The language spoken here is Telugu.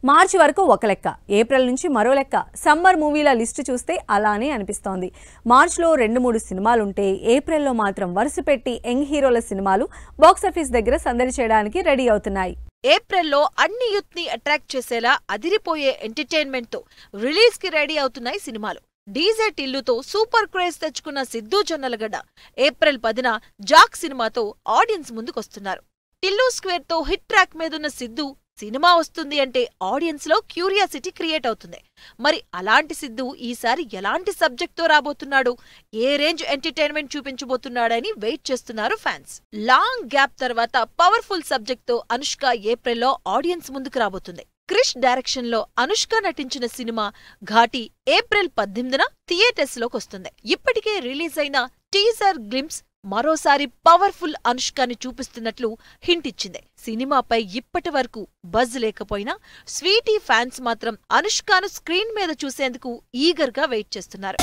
మార్చి వరకు ఒక లెక్క, ఏప్రిల్ నుంచి మరో లెక్క. సమ్మర్ మూవీల లిస్టు చూస్తే అలానే అనిపిస్తోంది. మార్చిలో 2-3 సినిమాలుంటే ఏప్రిల్లో మాత్రం వరుసపెట్టి యంగ్ హీరోల సినిమాలు బాక్సాఫీస్ దగ్గర సందడి చేయడానికి రెడీ అవుతున్నాయి. ఏప్రిల్లో అన్ని యూత్ ని అట్రాక్ట్ చేసేలా అదిరిపోయే ఎంటర్టైన్మెంట్ తో రిలీజ్ కి రెడీ అవుతున్నాయి సినిమాలు. డీజే టిల్లుతో సూపర్ క్రేజ్ తెచ్చుకున్న సిద్ధూ జొన్నలగడ్డ ఏప్రిల్ 10న జాక్ సినిమాతో ఆడియన్స్ ముందుకొస్తున్నారు. టిల్లు స్క్వేర్ తో హిట్ ట్రాక్ మీదున్న సిద్ధూ సినిమా వస్తుంది అంటే ఆడియన్స్ లో క్యూరియాసిటీ క్రియేట్ అవుతుంది. మరి అలాంటి సిద్ధూ ఈసారి ఎలాంటి సబ్జెక్ట్ తో రాబోతున్నాడు, ఏ రేంజ్ ఎంటర్టైన్మెంట్ చూపించబోతున్నాడని వెయిట్ చేస్తున్నారు ఫ్యాన్స్. లాంగ్ గ్యాప్ తర్వాత పవర్ఫుల్ సబ్జెక్ట్ తో అనుష్క ఏప్రిల్లో ఆడియన్స్ ముందుకు రాబోతుంది. క్రిష్ డైరెక్షన్ లో అనుష్క నటించిన సినిమా ఘాటి ఏప్రిల్ 18న థియేటర్స్ లోకొస్తుంది. ఇప్పటికే రిలీజ్ అయిన టీజర్ గ్లింప్స్ మరోసారి పవర్ఫుల్ అనుష్కని చూపిస్తున్నట్లు హింట్ ఇచ్చింది. సినిమాపై ఇప్పటి వరకు బజ్ లేకపోయినా స్వీటీ ఫ్యాన్స్ మాత్రం అనుష్కను స్క్రీన్ మీద చూసేందుకు ఈగర్ గా వెయిట్ చేస్తున్నారు.